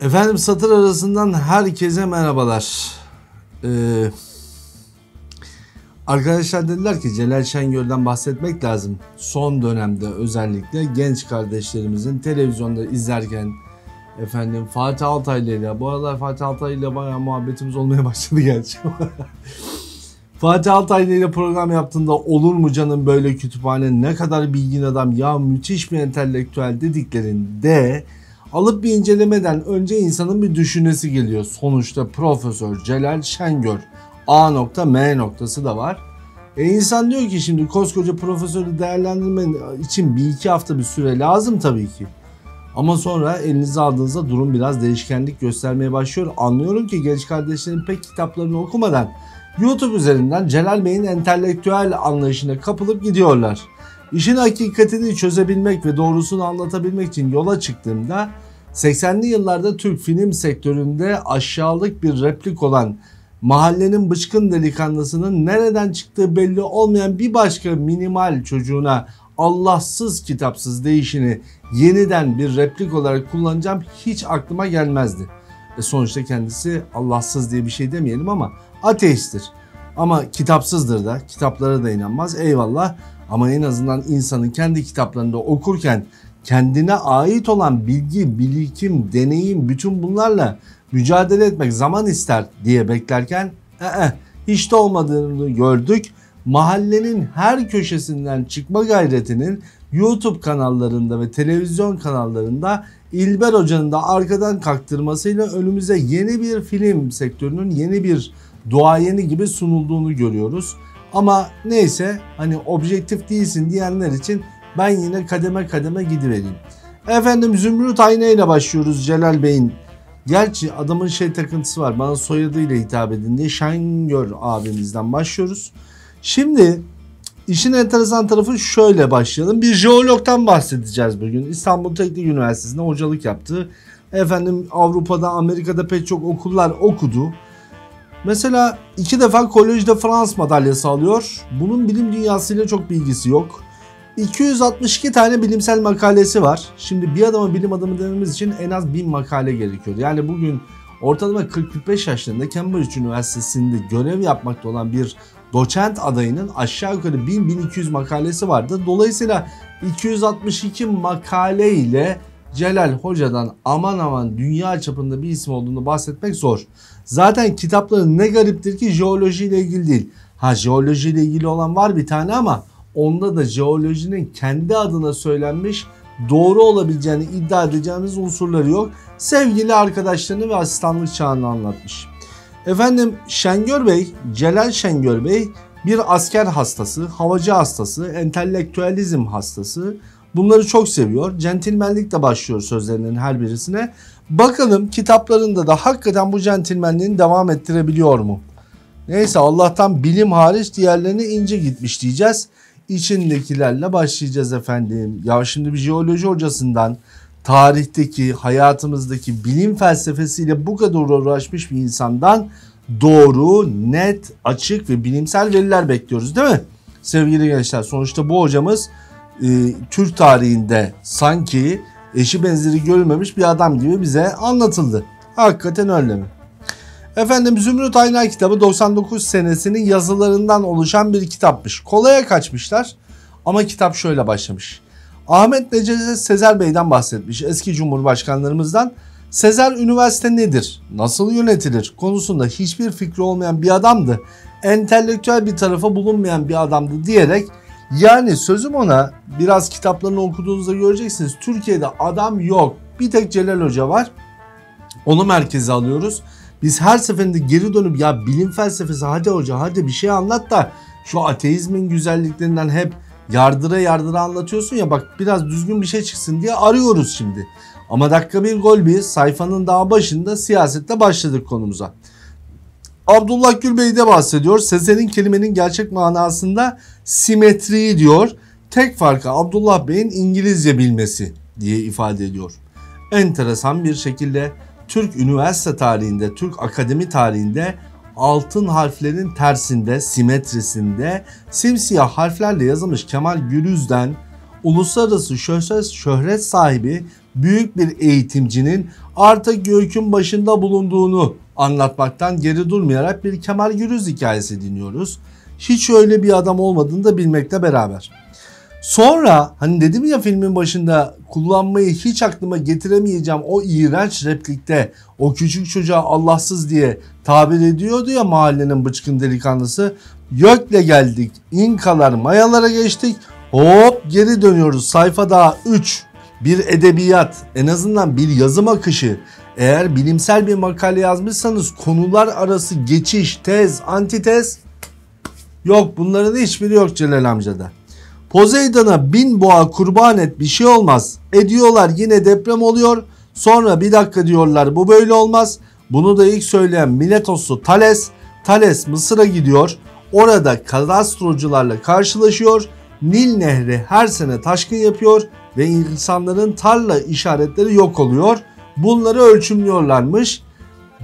Efendim satır arasından herkese merhabalar. Arkadaşlar dediler ki Celal Şengör'den bahsetmek lazım. Son dönemde özellikle genç kardeşlerimizin televizyonda izlerken Fatih Altaylı'yla, bu aralar Fatih Altaylı'yla bayağı muhabbetimiz olmaya başladı gerçi. Fatih Altaylı'yla program yaptığında olur mu canım böyle kütüphane, ne kadar bilgin adam ya, müthiş bir entelektüel dediklerinde alıp bir incelemeden önce insanın bir düşünesi geliyor. Sonuçta Profesör Celal Şengör A nokta M noktası da var. İnsan diyor ki şimdi koskoca profesörü değerlendirmen için bir iki hafta bir süre lazım tabii ki. Ama sonra elinize aldığınızda durum biraz değişkenlik göstermeye başlıyor. Anlıyorum ki genç kardeşlerin pek kitaplarını okumadan YouTube üzerinden Celal Bey'in entelektüel anlayışına kapılıp gidiyorlar. İşin hakikatini çözebilmek ve doğrusunu anlatabilmek için yola çıktığımda 80'li yıllarda Türk film sektöründe aşağılık bir replik olan mahallenin bıçkın delikanlısının nereden çıktığı belli olmayan bir başka minimal çocuğuna Allahsız kitapsız deyişini yeniden bir replik olarak kullanacağım hiç aklıma gelmezdi. Sonuçta kendisi Allahsız diye bir şey demeyelim ama ateisttir. Ama kitapsızdır da, kitaplara da inanmaz, eyvallah. Ama en azından insanın kendi kitaplarında okurken kendine ait olan bilgi, birikim, deneyim, bütün bunlarla mücadele etmek zaman ister diye beklerken hiç de olmadığını gördük. Mahallenin her köşesinden çıkma gayretinin YouTube kanallarında ve televizyon kanallarında İlber Hoca'nın da arkadan kaktırmasıyla önümüze yeni bir film sektörünün yeni bir duayeni gibi sunulduğunu görüyoruz. Ama neyse, hani objektif değilsin diyenler için ben yine kademe kademe gidivereyim. Efendim Zümrüt Ayna ile başlıyoruz Celal Bey'in. Gerçi adamın takıntısı var, bana soyadıyla hitap edin diye. Şengör abimizden başlıyoruz. Şimdi işin enteresan tarafı şöyle başlayalım. Bir jeologtan bahsedeceğiz bugün. İstanbul Teknik Üniversitesi'nde hocalık yaptı. Avrupa'da, Amerika'da pek çok okullar okudu. Mesela 2 defa Collège de France madalyası alıyor. Bunun bilim dünyasıyla çok bilgisi yok. 262 tane bilimsel makalesi var. Şimdi bir adama bilim adamı dememiz için en az 1000 makale gerekiyor. Yani bugün ortalama 40-45 yaşlarında Cambridge Üniversitesi'nde görev yapmakta olan bir doçent adayının aşağı yukarı 1000-1200 makalesi vardı. Dolayısıyla 262 makale ile Celal Hoca'dan aman aman dünya çapında bir isim olduğunu bahsetmek zor. Zaten kitapları ne gariptir ki jeoloji ile ilgili değil. Jeoloji ile ilgili olan var bir tane ama onda da jeolojinin kendi adına söylenmiş doğru olabileceğini iddia edeceğimiz unsurları yok. Sevgili arkadaşlarını ve asistanlık çağını anlatmış. Şengör Bey, Celal Şengör Bey bir asker hastası, havacı hastası, entelektüelizm hastası. Bunları çok seviyor. Centilmenlik de başlıyor sözlerinin her birisine. Bakalım kitaplarında da hakikaten bu centilmenliğini devam ettirebiliyor mu? Neyse, Allah'tan bilim hariç diğerlerine ince gitmiş diyeceğiz. İçindekilerle başlayacağız efendim. Ya şimdi bir jeoloji hocasından tarihteki, hayatımızdaki bilim felsefesiyle bu kadar uğraşmış bir insandan doğru, net, açık ve bilimsel veriler bekliyoruz değil mi? Sevgili gençler, sonuçta bu hocamız Türk tarihinde sanki eşi benzeri görülmemiş bir adam gibi bize anlatıldı. Hakikaten öyle mi? Zümrüt Ayna kitabı 99 senesinin yazılarından oluşan bir kitapmış. Kolaya kaçmışlar ama kitap şöyle başlamış. Ahmet Necdet Sezer Bey'den bahsetmiş, eski cumhurbaşkanlarımızdan. Sezer üniversite nedir, nasıl yönetilir konusunda hiçbir fikri olmayan bir adamdı. Entelektüel bir tarafı bulunmayan bir adamdı diyerek, yani sözüm ona, biraz kitaplarını okuduğunuzda göreceksiniz. Türkiye'de adam yok. Bir tek Celal Hoca var. Onu merkeze alıyoruz. Biz her seferinde geri dönüp ya bilim felsefesi hadi hoca hadi bir şey anlat da şu ateizmin güzelliklerinden hep yardıra anlatıyorsun ya, bak biraz düzgün bir şey çıksın diye arıyoruz şimdi. Ama dakika bir gol bir, sayfanın daha başında siyasetle başladık konumuza. Abdullah Gül Bey de bahsediyor. Sezer'in kelimenin gerçek manasında simetriyi diyor. Tek farkı Abdullah Bey'in İngilizce bilmesi diye ifade ediyor. Enteresan bir şekilde Türk üniversite tarihinde, Türk akademi tarihinde altın harflerin tersinde, simetrisinde simsiyah harflerle yazılmış Kemal Gürüz'den uluslararası şöhret sahibi büyük bir eğitimcinin artık göğün başında bulunduğunu anlatmaktan geri durmayarak bir Kemal Gürüz hikayesi dinliyoruz. Hiç öyle bir adam olmadığını da bilmekle beraber. Sonra hani dedim ya filmin başında kullanmayı hiç aklıma getiremeyeceğim o iğrenç replikte o küçük çocuğa Allahsız diye tabir ediyordu ya mahallenin bıçkın delikanlısı. Gök'le geldik, İnkalar mayalara geçtik, hop geri dönüyoruz sayfa daha 3. Bir edebiyat, en azından bir yazım akışı. Eğer bilimsel bir makale yazmışsanız konular arası geçiş, tez, antitez yok, bunların hiçbiri yok Celal amcada. Poseidon'a 1000 boğa kurban et, bir şey olmaz. Ediyorlar, yine deprem oluyor. Sonra bir dakika diyorlar, bu böyle olmaz. Bunu da ilk söyleyen Miletoslu Thales. Thales Mısır'a gidiyor. Orada kadastrocularla karşılaşıyor. Nil Nehri her sene taşkın yapıyor ve insanların tarla işaretleri yok oluyor. Bunları ölçümlüyorlarmış.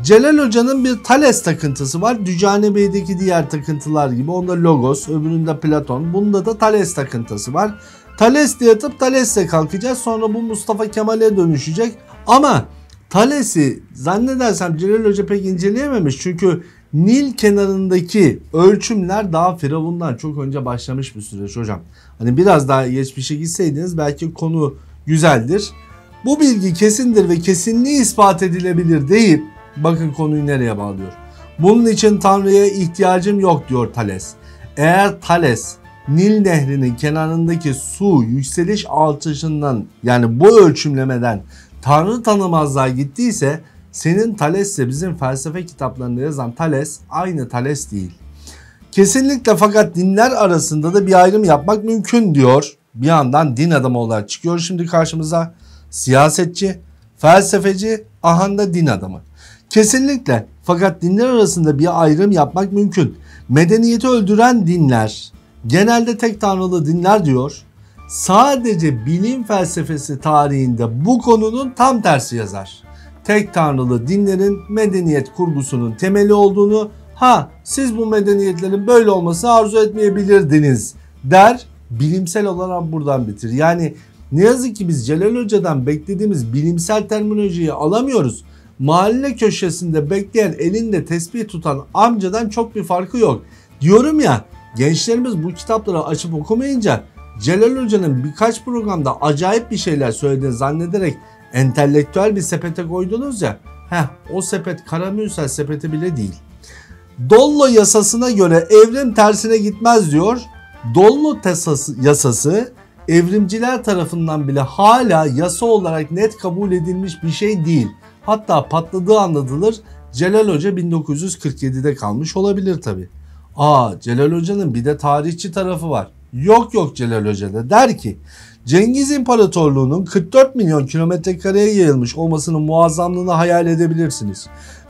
Celal Hoca'nın bir Thales takıntısı var. Dücane Bey'deki diğer takıntılar gibi. Onda Logos, öbüründe Platon. Bunda da Thales takıntısı var. Thales'le yatıp Thales'le kalkacağız. Sonra bu Mustafa Kemal'e dönüşecek. Ama Thales'i zannedersem Celal Hoca pek inceleyememiş. Çünkü Nil kenarındaki ölçümler daha Firavun'dan çok önce başlamış bir süreç hocam. Hani biraz daha geçmişe gitseydiniz belki konu güzeldir. Bu bilgi kesindir ve kesinliği ispat edilebilir deyip bakın konuyu nereye bağlıyor. Bunun için Tanrı'ya ihtiyacım yok diyor Thales. Eğer Thales Nil Nehri'nin kenarındaki su yükseliş artışından yani bu ölçümlemeden Tanrı tanımazlığa gittiyse senin Thales'le bizim felsefe kitaplarında yazan Thales aynı Thales değil. Kesinlikle, fakat dinler arasında da bir ayrım yapmak mümkün diyor. Bir yandan din adamı olarak çıkıyor şimdi karşımıza. Siyasetçi, felsefeci, ahanda din adamı. Kesinlikle, fakat dinler arasında bir ayrım yapmak mümkün. Medeniyeti öldüren dinler, genelde tek tanrılı dinler diyor. Sadece bilim felsefesi tarihinde bu konunun tam tersi yazar. Tek tanrılı dinlerin medeniyet kurgusunun temeli olduğunu, siz bu medeniyetlerin böyle olmasını arzu etmeyebilirdiniz der, bilimsel olarak buradan bitir. Yani ne yazık ki biz Celal Hoca'dan beklediğimiz bilimsel terminolojiyi alamıyoruz. Mahalle köşesinde bekleyen, elinde tesbih tutan amcadan çok bir farkı yok. Diyorum ya, gençlerimiz bu kitapları açıp okumayınca Celal Hoca'nın birkaç programda acayip bir şeyler söylediğini zannederek entelektüel bir sepete koydunuz ya. O sepet Karamürsel sepeti bile değil. Dollo yasasına göre evrim tersine gitmez diyor. Dollo yasası evrimciler tarafından bile hala yasa olarak net kabul edilmiş bir şey değil. Hatta patladığı anlatılır. Celal Hoca 1947'de kalmış olabilir tabi. Celal Hoca'nın bir de tarihçi tarafı var. Yok Celal Hoca'da der ki Cengiz İmparatorluğu'nun 44 milyon kilometre kareye yayılmış olmasının muazzamlığını hayal edebilirsiniz.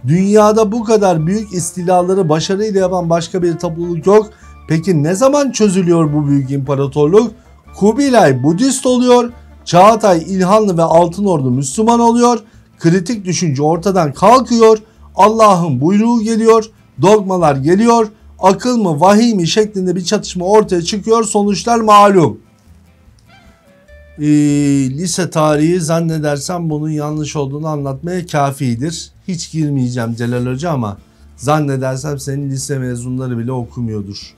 Dünyada bu kadar büyük istilaları başarıyla yapan başka bir topluluk yok. Peki ne zaman çözülüyor bu büyük imparatorluk? Kubilay Budist oluyor, Çağatay İlhanlı ve Altınordu Müslüman oluyor, kritik düşünce ortadan kalkıyor, Allah'ın buyruğu geliyor, dogmalar geliyor, akıl mı vahiy mi şeklinde bir çatışma ortaya çıkıyor, sonuçlar malum. Lise tarihi zannedersem bunun yanlış olduğunu anlatmaya kafidir. Hiç girmeyeceğim Celal Hoca ama zannedersem senin lise mezunları bile okumuyordur.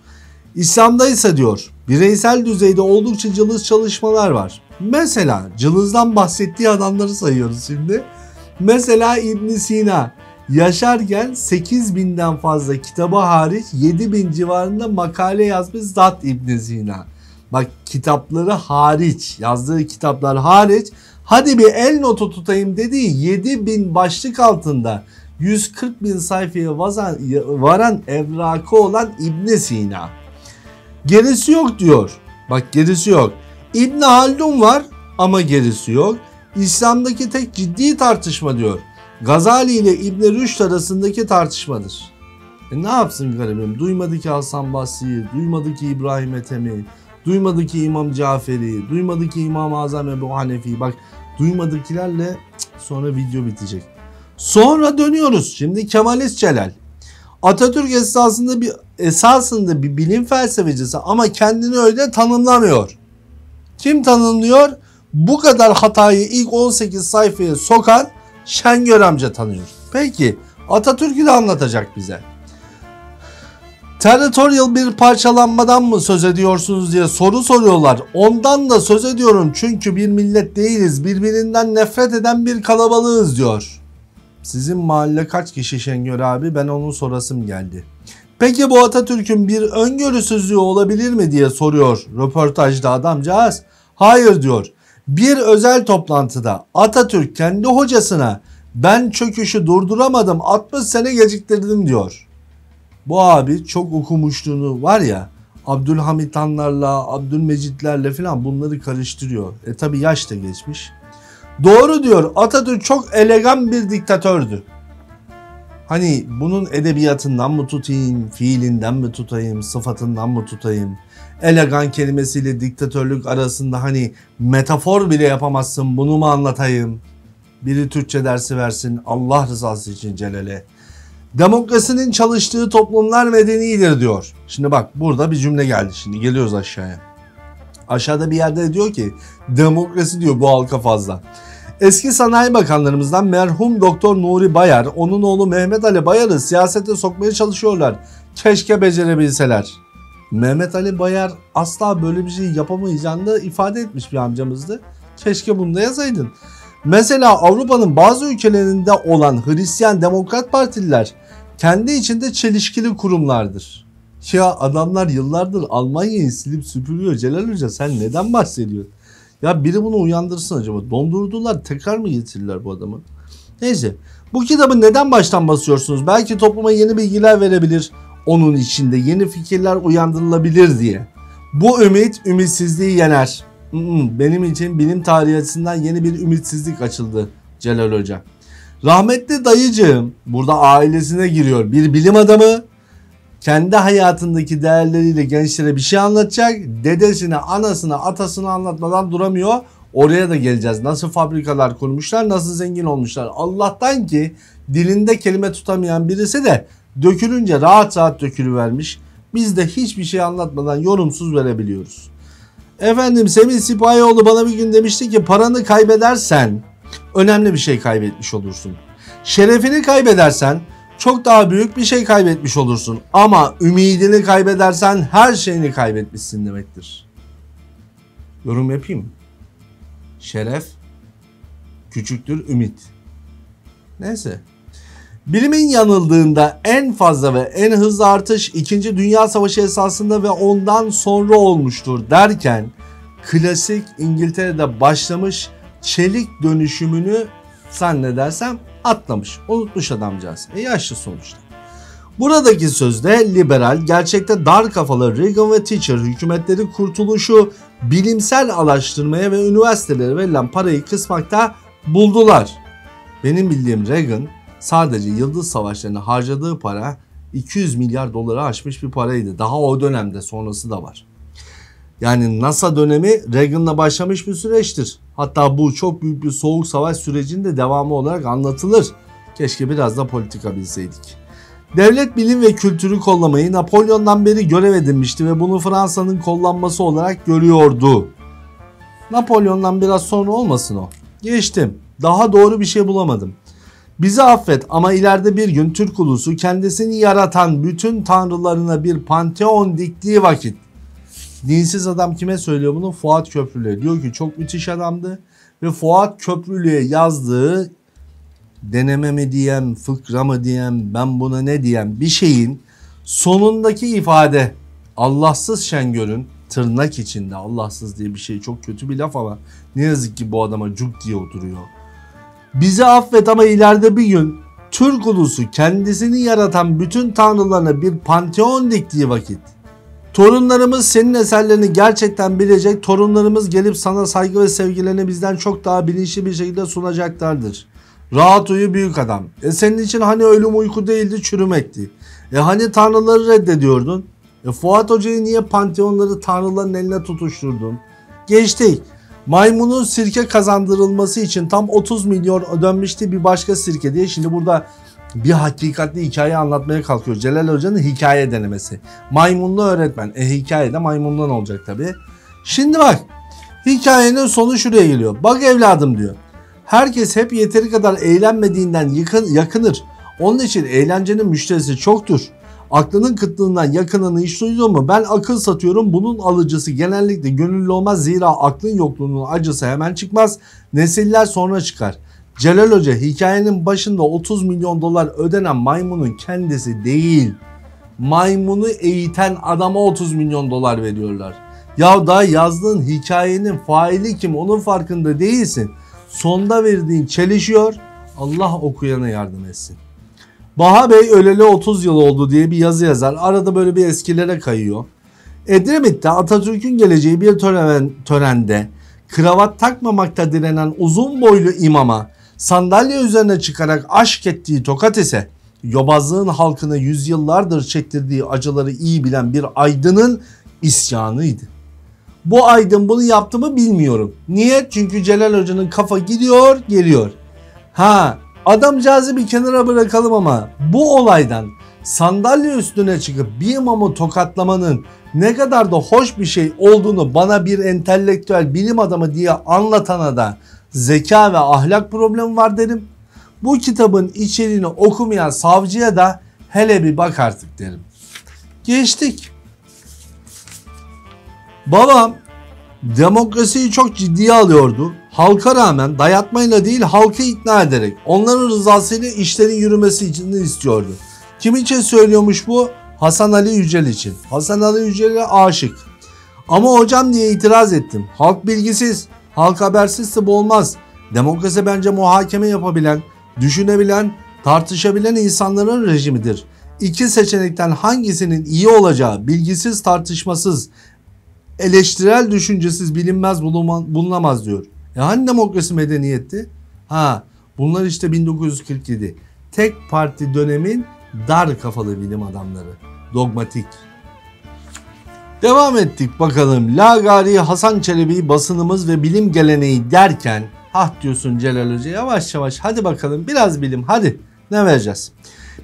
İslam'da ise diyor bireysel düzeyde oldukça cılız çalışmalar var. Mesela cılızdan bahsettiği adamları sayıyoruz şimdi. Mesela İbn Sina yaşarken 8.000'den fazla kitabı hariç 7.000 civarında makale yazmış zat İbn Sina. Bak kitapları hariç, yazdığı kitaplar hariç, hadi bir el notu tutayım dediği 7.000 başlık altında 140.000 sayfaya varan evrakı olan İbn Sina. Gerisi yok diyor. Bak gerisi yok. İbn Haldun var ama gerisi yok. İslam'daki tek ciddi tartışma diyor Gazali ile İbn Rüşd arasındaki tartışmadır. Ne yapsın garibim? Duymadı ki Hasan Basri'yi, duymadı ki İbrahim Ethem'i, duymadı ki İmam Caferi, duymadı ki İmam-ı Azam Ebu Hanefi. Bak duymadıkilerle sonra video bitecek. Sonra dönüyoruz. Şimdi Kemalist Celal. Atatürk esasında bir bilim felsefecisi ama kendini öyle tanımlamıyor. Kim tanımlıyor? Bu kadar hatayı ilk 18 sayfaya sokan Şengör amca tanıyor. Peki Atatürk'ü de anlatacak bize. Territorial bir parçalanmadan mı söz ediyorsunuz diye soru soruyorlar. Ondan da söz ediyorum çünkü bir millet değiliz. Birbirinden nefret eden bir kalabalığız diyor. Sizin mahalle kaç kişi Şengör abi? Ben onun sorasım geldi. Peki bu Atatürk'ün bir öngörüsüzlüğü olabilir mi diye soruyor röportajda adamcağız. Hayır diyor. Bir özel toplantıda Atatürk kendi hocasına ben çöküşü durduramadım 60 sene geciktirdim diyor. Bu abi çok okumuşluğunu var ya Abdülhamit Hanlarla, Abdülmecitlerle falan bunları karıştırıyor. Tabi yaş da geçmiş. Doğru diyor, Atatürk çok elegan bir diktatördü. Hani bunun edebiyatından mı tutayım, fiilinden mi tutayım, sıfatından mı tutayım? Elegan kelimesiyle diktatörlük arasında hani metafor bile yapamazsın, bunu mu anlatayım? Biri Türkçe dersi versin Allah rızası için Celal'e. Demokrasinin çalıştığı toplumlar medenidir diyor. Şimdi bak burada bir cümle geldi, şimdi geliyoruz aşağıya. Aşağıda bir yerde diyor ki demokrasi diyor bu halka fazla. Eski sanayi bakanlarımızdan merhum Doktor Nuri Bayar, onun oğlu Mehmet Ali Bayar'ı siyasete sokmaya çalışıyorlar. Keşke becerebilseler. Mehmet Ali Bayar asla böyle bir şey yapamayacağını da ifade etmiş bir amcamızdı. Keşke bunu da yazaydın. Mesela Avrupa'nın bazı ülkelerinde olan Hristiyan Demokrat Partililer kendi içinde çelişkili kurumlardır. Ya adamlar yıllardır Almanya'yı silip süpürüyor Celal Hoca, sen neden bahsediyorsun? Ya biri bunu uyandırsın acaba. Dondurdular, tekrar mı getirirler bu adamı? Neyse, bu kitabı neden baştan basıyorsunuz? Belki topluma yeni bilgiler verebilir. Onun içinde yeni fikirler uyandırılabilir diye. Bu ümit ümitsizliği yener. Benim için bilim tarihi açısından yeni bir ümitsizlik açıldı Celal Hoca. Rahmetli dayıcığım burada ailesine giriyor. Bir bilim adamı kendi hayatındaki değerleriyle gençlere bir şey anlatacak. Dedesine, anasına, atasına anlatmadan duramıyor. Oraya da geleceğiz. Nasıl fabrikalar kurmuşlar, nasıl zengin olmuşlar. Allah'tan ki dilinde kelime tutamayan birisi de dökülünce rahat rahat dökülüvermiş. Biz de hiçbir şey anlatmadan yorumsuz verebiliyoruz. Efendim Semih Sipahioğlu bana bir gün demişti ki paranı kaybedersen önemli bir şey kaybetmiş olursun. Şerefini kaybedersen çok daha büyük bir şey kaybetmiş olursun. Ama ümidini kaybedersen her şeyini kaybetmişsin demektir. Yorum yapayım mı? Şeref küçüktür ümit. Neyse. Bilimin yanıldığında en fazla ve en hızlı artış 2. Dünya Savaşı esasında ve ondan sonra olmuştur derken klasik İngiltere'de başlamış çelik dönüşümünü zannedersem atlamış, unutmuş adamcağız. Yaşlı sonuçta. Buradaki sözde liberal, gerçekte dar kafalı Reagan ve Thatcher hükümetleri kurtuluşu bilimsel araştırmaya ve üniversitelere verilen parayı kısmakta buldular. Benim bildiğim Reagan sadece Yıldız Savaşları'na harcadığı para 200 milyar doları aşmış bir paraydı. Daha o dönemde, sonrası da var. Yani NASA dönemi Reagan'la başlamış bir süreçtir. Hatta bu çok büyük bir soğuk savaş sürecinde devamı olarak anlatılır. Keşke biraz da politika bilseydik. Devlet bilim ve kültürü kollamayı Napolyon'dan beri görev edinmişti ve bunu Fransa'nın kollanması olarak görüyordu. Napolyon'dan biraz sonra olmasın o. Geçtim. Daha doğru bir şey bulamadım. Bizi affet ama ileride bir gün Türk ulusu kendisini yaratan bütün tanrılarına bir panteon diktiği vakit. Dinsiz adam kime söylüyor bunu? Fuat Köprülü'ye. Diyor ki çok müthiş adamdı ve Fuat Köprülü'ye yazdığı deneme mi diyem, fıkra mı diyem, ben buna ne diyem bir şeyin sonundaki ifade Allahsız Şengör'ün, tırnak içinde Allahsız diye bir şey çok kötü bir laf ama ne yazık ki bu adama cuk diye oturuyor. Bizi affet ama ileride bir gün Türk ulusu kendisini yaratan bütün tanrılarına bir panteon diktiği vakit torunlarımız senin eserlerini gerçekten bilecek, torunlarımız gelip sana saygı ve sevgilerini bizden çok daha bilinçli bir şekilde sunacaklardır. Rahat uyu büyük adam. Senin için hani ölüm uyku değildi, çürümekti. Hani tanrıları reddediyordun? Fuat Hoca'yı niye panteonları tanrıların eline tutuşturdun? Geçtik. Maymunun sirke kazandırılması için tam 30 milyon ödenmişti bir başka sirke diye. Şimdi burada bir hakikatli hikaye anlatmaya kalkıyor. Celal Hoca'nın hikaye denemesi. Maymunlu öğretmen. Hikaye de maymundan olacak tabii. Şimdi bak. Hikayenin sonu şuraya geliyor. Bak evladım diyor. Herkes hep yeteri kadar eğlenmediğinden yakınır. Onun için eğlencenin müşterisi çoktur. Aklının kıtlığından yakınını hiç duydun mu? Ben akıl satıyorum. Bunun alıcısı genellikle gönüllü olmaz. Zira aklın yokluğunun acısı hemen çıkmaz. Nesiller sonra çıkar. Celal Hoca hikayenin başında 30 milyon dolar ödenen maymunun kendisi değil. Maymunu eğiten adama 30 milyon dolar veriyorlar. Ya daha yazdığın hikayenin faili kim onun farkında değilsin. Sonda verdiğin çelişiyor. Allah okuyana yardım etsin. Baha Bey öleli 30 yıl oldu diye bir yazı yazar. Arada böyle bir eskilere kayıyor. Edremit'te Atatürk'ün geleceği bir törende kravat takmamakta direnen uzun boylu imama sandalye üzerine çıkarak aşk ettiği tokat ise yobazlığın halkına yüzyıllardır çektirdiği acıları iyi bilen bir aydının isyanıydı. Bu aydın bunu yaptı mı bilmiyorum. Niye? Çünkü Celal Hoca'nın kafa gidiyor geliyor. Adamcağızı bir kenara bırakalım ama bu olaydan sandalye üstüne çıkıp bir imamı tokatlamanın ne kadar da hoş bir şey olduğunu bana bir entelektüel bilim adamı diye anlatana da zeka ve ahlak problemi var derim. Bu kitabın içeriğini okumayan savcıya da hele bir bak artık derim. Geçtik. Babam demokrasiyi çok ciddiye alıyordu. Halka rağmen dayatmayla değil halkı ikna ederek onların rızasıyla işlerin yürümesi için istiyordu. Kim için söylüyormuş bu? Hasan Ali Yücel için. Hasan Ali Yücel'e aşık. Ama hocam diye itiraz ettim. Halk bilgisiz, halk habersizse bu olmaz. Demokrasi bence muhakeme yapabilen, düşünebilen, tartışabilen insanların rejimidir. İki seçenekten hangisinin iyi olacağı bilgisiz, tartışmasız, eleştirel, düşüncesiz, bilinmez, bulunamaz diyor. Hani demokrasi medeniyetti? Bunlar işte 1947. Tek parti dönemin dar kafalı bilim adamları. Dogmatik. Devam ettik bakalım. Lagari Hasan Çelebi basınımız ve bilim geleneği derken diyorsun Celal Hoca yavaş yavaş hadi bakalım biraz bilim hadi ne vereceğiz?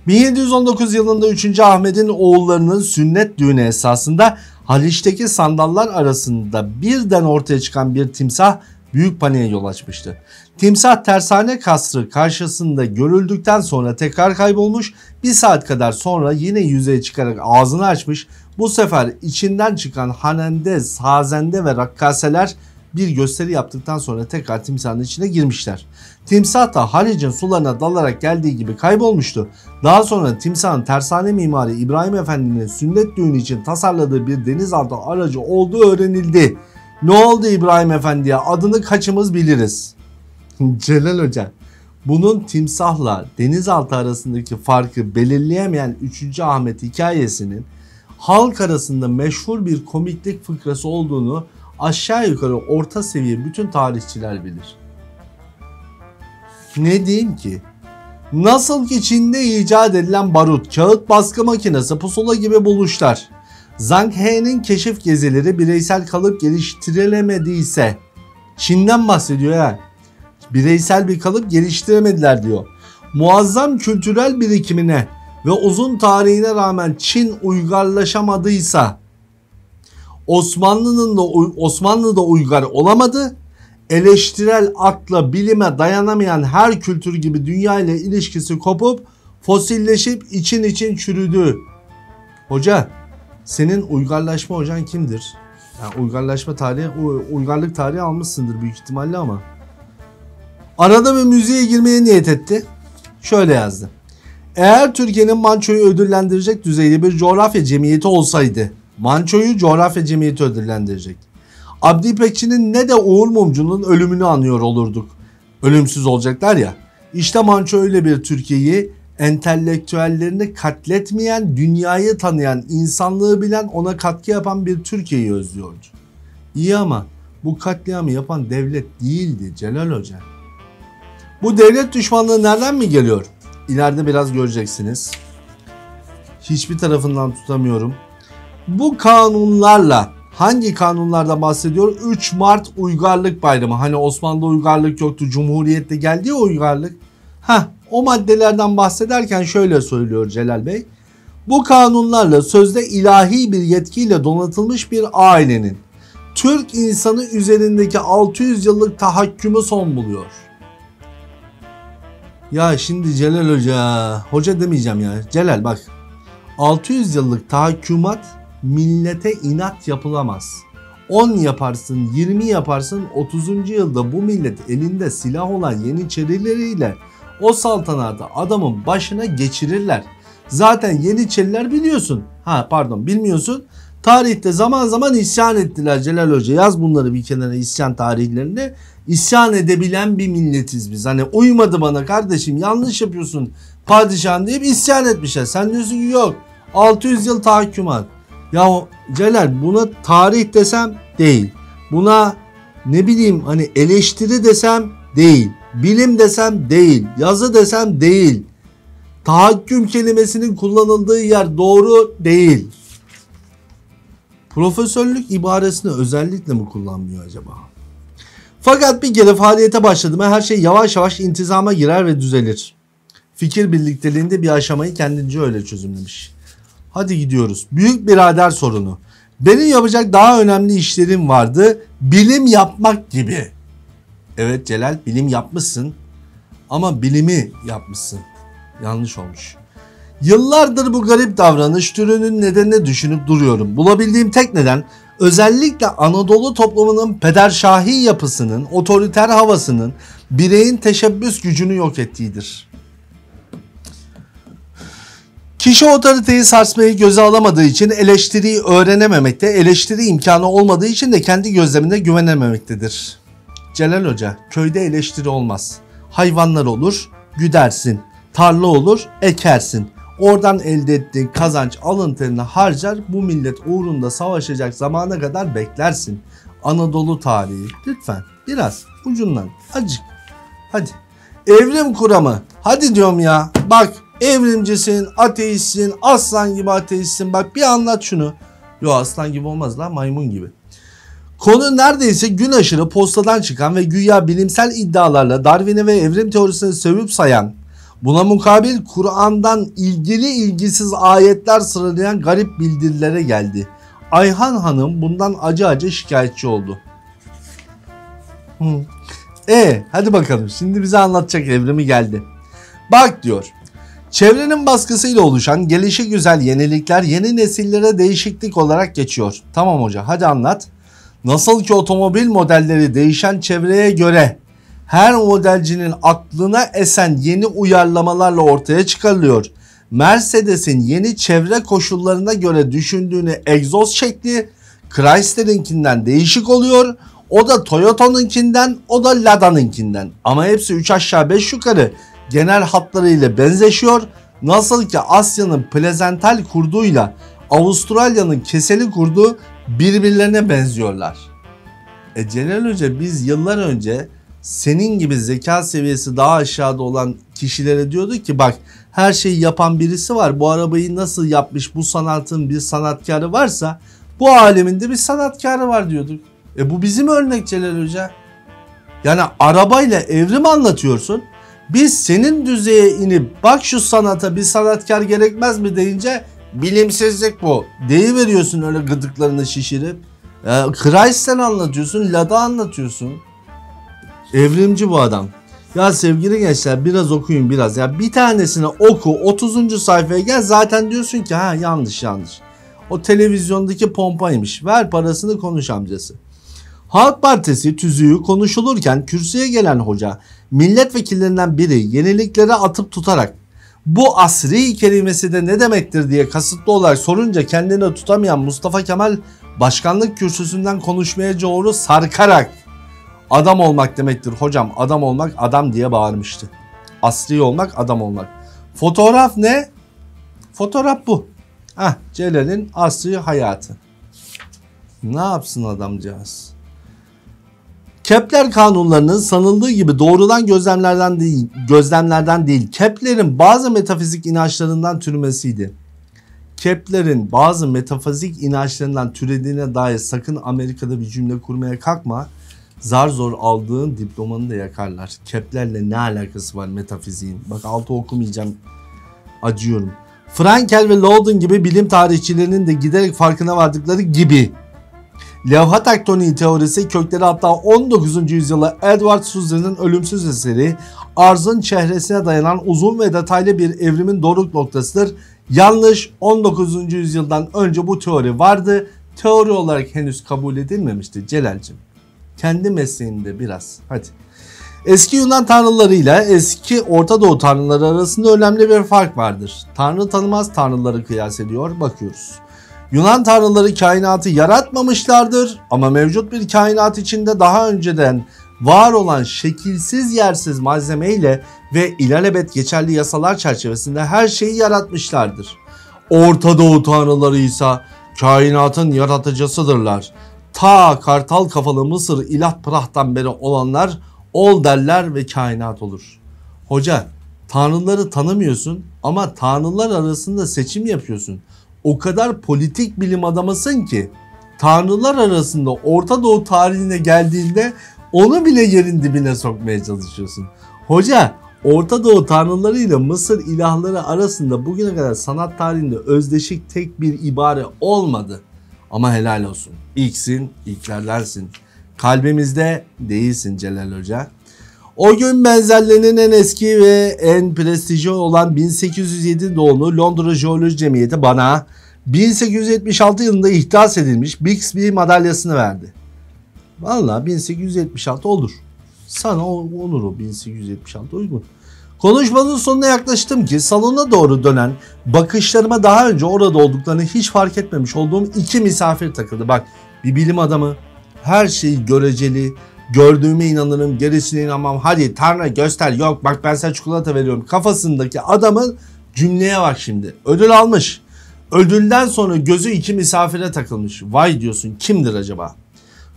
1719 yılında 3. Ahmet'in oğullarının sünnet düğünü esasında Haliç'teki sandallar arasında birden ortaya çıkan bir timsah büyük paniğe yol açmıştı. Timsah tersane kasrı karşısında görüldükten sonra tekrar kaybolmuş, bir saat kadar sonra yine yüzeye çıkarak ağzını açmış. Bu sefer içinden çıkan hanende, sazende ve rakkaseler bir gösteri yaptıktan sonra tekrar timsahın içine girmişler. Timsah da Halic'in sularına dalarak geldiği gibi kaybolmuştu. Daha sonra timsahın tersane mimarı İbrahim Efendi'nin sünnet düğünü için tasarladığı bir denizaltı aracı olduğu öğrenildi. Ne oldu İbrahim Efendi'ye? Adını kaçımız biliriz? Celal Hoca, bunun timsahla denizaltı arasındaki farkı belirleyemeyen 3. Ahmet hikayesinin halk arasında meşhur bir komiklik fıkrası olduğunu aşağı yukarı orta seviye bütün tarihçiler bilir. Ne diyeyim ki? Nasıl ki Çin'de icat edilen barut, kağıt baskı makinesi, pusula gibi buluşlar, Zhang He'nin keşif gezileri bireysel kalıp geliştirilemediyse, Çin'den bahsediyor ya, bireysel bir kalıp geliştiremediler diyor. Muazzam kültürel birikimine ve uzun tarihine rağmen Çin uygarlaşamadıysa, Osmanlı'da uygar olamadı. Eleştirel akla, bilime dayanamayan her kültür gibi dünya ile ilişkisi kopup fosilleşip için çürüdü. Hoca, senin uygarlaşma hocan kimdir? Yani uygarlık tarihi almışsındır büyük ihtimalle ama. Arada bir müziğe girmeye niyet etti. Şöyle yazdı. Eğer Türkiye'nin Manço'yu ödüllendirecek düzeyde bir coğrafya cemiyeti olsaydı, Manço'yu coğrafya cemiyeti ödüllendirecek. Abdi İpekçi'nin ne de Uğur Mumcu'nun ölümünü anıyor olurduk. Ölümsüz olacaklar ya. İşte Manço öyle bir Türkiye'yi entelektüellerini katletmeyen, dünyayı tanıyan, insanlığı bilen, ona katkı yapan bir Türkiye'yi özlüyordu. İyi ama bu katliamı yapan devlet değildi Celal Hoca. Bu devlet düşmanlığı nereden mi geliyor? İleride biraz göreceksiniz. Hiçbir tarafından tutamıyorum. Bu kanunlarla, hangi kanunlardan bahsediyor? 3 Mart Uygarlık Bayramı. Hani Osmanlı'da uygarlık yoktu, Cumhuriyet'te geldi ya uygarlık. O maddelerden bahsederken şöyle söylüyor Celal Bey. Bu kanunlarla sözde ilahi bir yetkiyle donatılmış bir ailenin Türk insanı üzerindeki 600 yıllık tahakkümü son buluyor. Ya şimdi Celal Hoca demeyeceğim ya. Celal bak. 600 yıllık tahakkümat millete inat yapılamaz. 10 yaparsın, 20 yaparsın, 30. yılda bu millet elinde silah olan Yeniçerileriyle o saltanatı adamın başına geçirirler. Zaten Yeniçeriler biliyorsun. Bilmiyorsun. Tarihte zaman zaman isyan ettiler Celal Hoca. Yaz bunları bir kenara, isyan tarihlerinde. İsyan edebilen bir milletiz biz. Hani uymadı bana kardeşim, yanlış yapıyorsun padişahım deyip isyan etmişler. Sen diyorsun ki yok 600 yıl tahakkümat. Ya Celal, buna tarih desem değil. Buna ne bileyim hani eleştiri desem değil. Bilim desem değil. Yazı desem değil. Tahakküm kelimesinin kullanıldığı yer doğru değil. Profesörlük ibaresini özellikle mi kullanmıyor acaba? Fakat bir kere faaliyete başladı mı her şey yavaş yavaş intizama girer ve düzelir. Fikir birlikteliğinde bir aşamayı kendince öyle çözümlemiş. Hadi gidiyoruz. Büyük birader sorunu. Benim yapacak daha önemli işlerim vardı. Bilim yapmak gibi. Evet Celal, bilim yapmışsın. Ama bilimi yapmışsın. Yanlış olmuş. Yıllardır bu garip davranış türünün nedenini düşünüp duruyorum. Bulabildiğim tek neden özellikle Anadolu toplumunun pederşahi yapısının, otoriter havasının bireyin teşebbüs gücünü yok ettiğidir. Kişi otoriteyi sarsmayı göze alamadığı için eleştiriyi öğrenememekte, eleştiri imkanı olmadığı için de kendi gözlemine güvenememektedir. Celal Hoca, köyde eleştiri olmaz. Hayvanlar olur, güdersin. Tarla olur, ekersin. Oradan elde ettiğin kazanç alın terini harcar, bu millet uğrunda savaşacak zamana kadar beklersin. Anadolu tarihi. Lütfen biraz ucundan acık. Hadi. Evrim kuramı. Hadi diyorum ya. Bak evrimcisin, ateistsin, aslan gibi ateistsin. Bak bir anlat şunu. Yo aslan gibi olmaz lan, maymun gibi. Konu neredeyse gün aşırı postadan çıkan ve güya bilimsel iddialarla Darwin'i ve evrim teorisini sövüp sayan, buna mukabil Kur'an'dan ilgili ilgisiz ayetler sıralayan garip bildirilere geldi. Ayhan Hanım bundan acı acı şikayetçi oldu. Hadi bakalım şimdi bize anlatacak evrimi geldi. Bak diyor. Çevrenin baskısıyla oluşan gelişigüzel yenilikler yeni nesillere değişiklik olarak geçiyor. Tamam hoca, hadi anlat. Nasıl ki otomobil modelleri değişen çevreye göre her modelcinin aklına esen yeni uyarlamalarla ortaya çıkarılıyor. Mercedes'in yeni çevre koşullarına göre düşündüğünü egzoz şekli Chrysler'inkinden değişik oluyor. O da Toyota'nınkinden, o da Lada'nınkinden. Ama hepsi 3 aşağı 5 yukarı genel hatlarıyla benzeşiyor. Nasıl ki Asya'nın plezental kurduyla Avustralya'nın keseli kurdu birbirlerine benziyorlar. Celal Hoca, biz yıllar önce senin gibi zeka seviyesi daha aşağıda olan kişilere diyorduk ki bak her şeyi yapan birisi var. Bu arabayı nasıl yapmış, bu sanatın bir sanatkarı varsa bu alemin de bir sanatkarı var diyorduk. Bu bizim örnek Celal Hoca. Yani arabayla evrim anlatıyorsun. Biz senin düzeye inip bak şu sanata bir sanatkar gerekmez mi deyince bilimsizlik bu. Deyiveriyorsun öyle gıdıklarını şişirip. Chrysler anlatıyorsun, Lada anlatıyorsun. Evrimci bu adam. Ya sevgili gençler biraz okuyun biraz. Ya bir tanesini oku, 30. sayfaya gel zaten diyorsun ki yanlış. O televizyondaki pompaymış. Ver parasını konuş amcası. Halk Partisi tüzüğü konuşulurken kürsüye gelen hoca milletvekillerinden biri yeniliklere atıp tutarak bu asri kelimesi de ne demektir diye kasıtlı olarak sorunca kendini tutamayan Mustafa Kemal başkanlık kürsüsünden konuşmaya doğru sarkarak adam olmak demektir hocam, adam olmak adam diye bağırmıştı. Asri olmak adam olmak. Fotoğraf ne? Fotoğraf bu. Celal'in asri hayatı. Ne yapsın adamcağız? Kepler kanunlarının sanıldığı gibi doğrudan gözlemlerden değil, Kepler'in bazı metafizik inançlarından türemesiydi. Kepler'in bazı metafizik inançlarından türediğine dair sakın Amerika'da bir cümle kurmaya kalkma. Zar zor aldığın diplomanı da yakarlar. Kepler'le ne alakası var metafiziğin? Bak altı okumayacağım. Acıyorum. Frankel ve Loudon gibi bilim tarihçilerinin de giderek farkına vardıkları gibi Levha tektoniği teorisi kökleri hatta 19. yüzyıla Edward Scissor'ın ölümsüz eseri arzın çehresine dayanan uzun ve detaylı bir evrimin doruk noktasıdır. Yanlış, 19. yüzyıldan önce bu teori vardı. Teori olarak henüz kabul edilmemişti Celal'cim. Kendi mesleğinde biraz. Hadi. Eski Yunan tanrılarıyla eski Orta Doğu tanrıları arasında önemli bir fark vardır. Tanrı tanımaz tanrıları kıyas ediyor, bakıyoruz. Yunan tanrıları kainatı yaratmamışlardır ama mevcut bir kainat içinde daha önceden var olan şekilsiz yersiz malzemeyle ve ilelebet geçerli yasalar çerçevesinde her şeyi yaratmışlardır. Orta Doğu tanrıları ise kainatın yaratıcısıdırlar. Ta kartal kafalı Mısır ilah Prah'tan beri olanlar ol derler ve kainat olur. Hoca, tanrıları tanımıyorsun ama tanrılar arasında seçim yapıyorsun. O kadar politik bilim adamısın ki tanrılar arasında Orta Doğu tarihine geldiğinde onu bile yerin dibine sokmaya çalışıyorsun. Hoca, Orta Doğu tanrıları ile Mısır ilahları arasında bugüne kadar sanat tarihinde özdeşik tek bir ibare olmadı. Ama helal olsun. İlksin, ilklerdensin. Kalbimizde değilsin Celal Hoca. O gün benzerlerinin en eski ve en prestijli olan 1807 doğumlu Londra Jeoloji Cemiyeti bana 1876 yılında ihdas edilmiş Bixby madalyasını verdi. Vallahi 1876 olur. Sana olur o 1876 uygun. Konuşmanın sonuna yaklaştım ki salona doğru dönen bakışlarıma daha önce orada olduklarını hiç fark etmemiş olduğum iki misafir takıldı. Bak, bir bilim adamı, her şeyi göreceli, gördüğüme inanırım, gerisine inanmam, hadi Tanrı göster, yok bak ben sana çikolata veriyorum kafasındaki adamın cümleye bak şimdi. Ödül almış. Ödülden sonra gözü iki misafire takılmış. Vay diyorsun, kimdir acaba?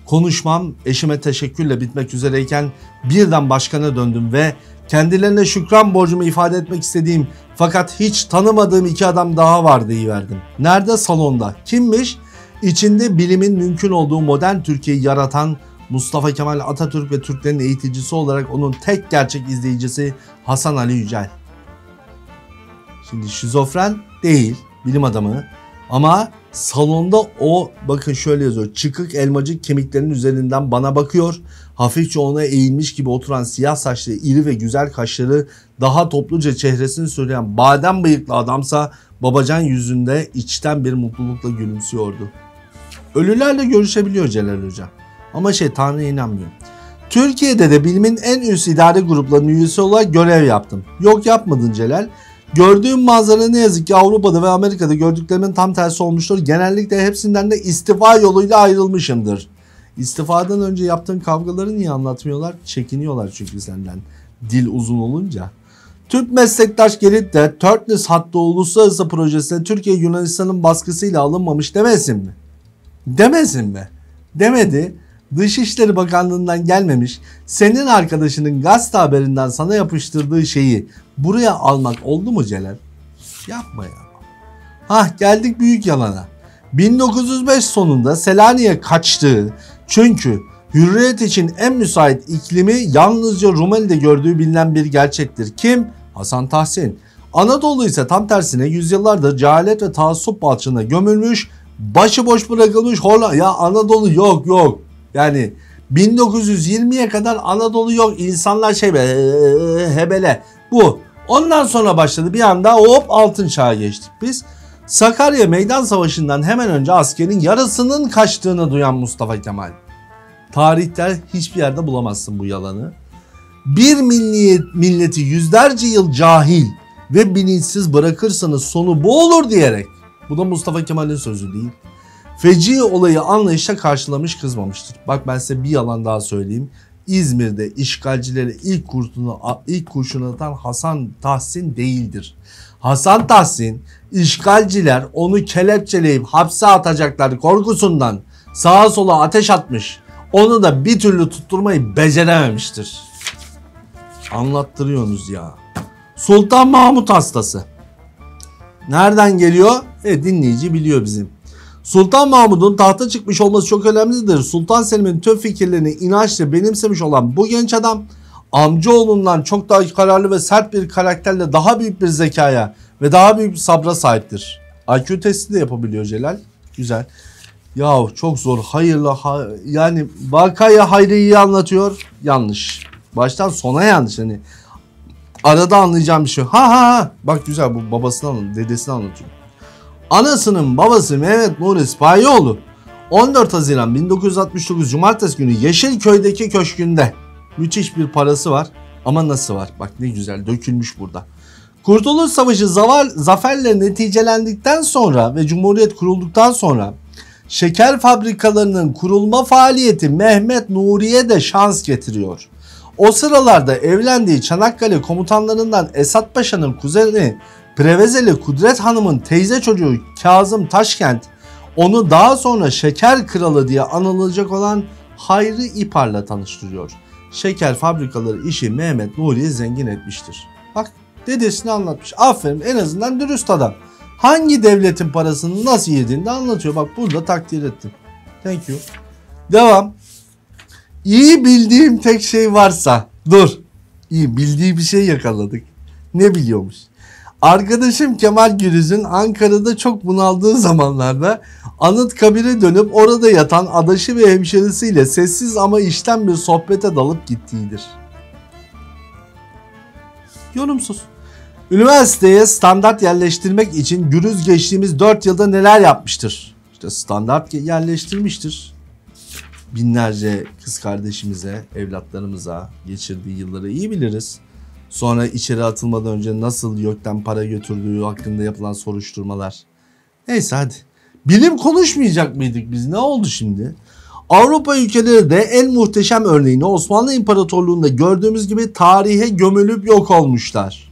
Konuşmam eşime teşekkürle bitmek üzereyken birden başkana döndüm ve kendilerine şükran borcumu ifade etmek istediğim fakat hiç tanımadığım iki adam daha var deyiverdim. Nerede? Salonda. Kimmiş? İçinde bilimin mümkün olduğu modern Türkiye'yi yaratan Mustafa Kemal Atatürk ve Türklerin eğiticisi olarak onun tek gerçek izleyicisi Hasan Ali Yücel. Şimdi şizofren değil, bilim adamı, ama salonda o, bakın şöyle yazıyor, çıkık elmacık kemiklerinin üzerinden bana bakıyor. Hafifçe ona eğilmiş gibi oturan siyah saçlı, iri ve güzel kaşları, daha topluca çehresini söyleyen badem bıyıklı adamsa babacan yüzünde içten bir mutlulukla gülümsüyordu. Ölülerle görüşebiliyor Celal Hoca. Ama Tanrı'ya inanmıyor. Türkiye'de de bilimin en üst idare gruplarının üyesi olarak görev yaptım. Yok yapmadın Celal. Gördüğüm manzara ne yazık ki Avrupa'da ve Amerika'da gördüklerimin tam tersi olmuştur. Genellikle hepsinden de istifa yoluyla ayrılmışımdır. İstifadan önce yaptığın kavgaları niye anlatmıyorlar? Çekiniyorlar çünkü senden. Dil uzun olunca. Türk meslektaş gelip de Törtlis hattı uluslararası projesine Türkiye Yunanistan'ın baskısıyla alınmamış demesin mi? Demesin mi? Demedi. Dışişleri Bakanlığı'ndan gelmemiş, senin arkadaşının gazete haberinden sana yapıştırdığı şeyi buraya almak oldu mu Celal? Yapma ya. Hah, geldik büyük yalana. 1905 sonunda Selanik'e kaçtığı, çünkü hürriyet için en müsait iklimi yalnızca Rumeli'de gördüğü bilinen bir gerçektir. Kim? Hasan Tahsin. Anadolu ise tam tersine yüzyıllardır cehalet ve taassup balçığına gömülmüş, başıboş bırakılmış ya Anadolu yok. Yani 1920'ye kadar Anadolu yok. İnsanlar hebele. Bu. Ondan sonra başladı. Bir anda hop altın çağa geçtik biz. Sakarya Meydan Savaşı'ndan hemen önce askerin yarısının kaçtığını duyan Mustafa Kemal. Tarihte hiçbir yerde bulamazsın bu yalanı. Bir milleti yüzlerce yıl cahil ve bilinçsiz bırakırsanız sonu bu olur diyerek. Bu da Mustafa Kemal'in sözü değil. Feci olayı anlayışla karşılamış, kızmamıştır. Bak ben size bir yalan daha söyleyeyim. İzmir'de işgalcilere ilk kurşunu atan Hasan Tahsin değildir. Hasan Tahsin, işgalciler onu kelepçeleyip hapse atacaklar korkusundan sağa sola ateş atmış. Onu da bir türlü tutturmayı becerememiştir. Anlattırıyorsunuz ya. Sultan Mahmut hastası. Nereden geliyor? Dinleyici biliyor bizim. Sultan Mahmud'un tahta çıkmış olması çok önemlidir. Sultan Selim'in tüm fikirlerini inançla benimsemiş olan bu genç adam, amcaoğlundan çok daha kararlı ve sert bir karakterle daha büyük bir zekaya ve daha büyük bir sabra sahiptir. IQ testi de yapabiliyor Celal. Güzel. Yahu çok zor. Hayırlı yani vakayı Hayri'yi anlatıyor. Yanlış. Baştan sona yanlış. Hani arada anlayacağım bir şey. Ha. Bak güzel, bu babasını anlatıyor. Dedesini anlatıyor. Anasının babası Mehmet Nuri Sipahioğlu 14 Haziran 1969 Cumartesi günü Yeşilköy'deki köşkünde. Müthiş bir parası var. Ama nasıl var? Bak ne güzel dökülmüş burada. Kurtuluş Savaşı zaferle neticelendikten sonra ve Cumhuriyet kurulduktan sonra şeker fabrikalarının kurulma faaliyeti Mehmet Nuri'ye de şans getiriyor. O sıralarda evlendiği Çanakkale komutanlarından Esat Paşa'nın kuzeni Prevezeli Kudret Hanım'ın teyze çocuğu Kazım Taşkent, onu daha sonra şeker kralı diye anılacak olan Hayri İpar'la tanıştırıyor. Şeker fabrikaları işi Mehmet Nuri'yi zengin etmiştir. Bak dedesini anlatmış. Aferin, en azından dürüst adam. Hangi devletin parasını nasıl yediğini de anlatıyor. Bak burada takdir ettim. Thank you. Devam. İyi bildiğim tek şey varsa. Dur. İyi bildiği bir şey yakaladık. Ne biliyormuş? Arkadaşım Kemal Gürüz'ün Ankara'da çok bunaldığı zamanlarda Anıtkabir'e dönüp orada yatan adaşı ve hemşerisiyle sessiz ama içten bir sohbete dalıp gittiğidir. Yorumsuz. Üniversiteye standart yerleştirmek için Gürüz geçtiğimiz 4 yılda neler yapmıştır? İşte standart yerleştirmiştir. Binlerce kız kardeşimize, evlatlarımıza geçirdiği yılları iyi biliriz. Sonra içeri atılmadan önce nasıl YÖK'ten para götürdüğü hakkında yapılan soruşturmalar. Neyse hadi. Bilim konuşmayacak mıydık biz? Ne oldu şimdi? Avrupa ülkeleri de en muhteşem örneğini Osmanlı İmparatorluğu'nda gördüğümüz gibi tarihe gömülüp yok olmuşlar.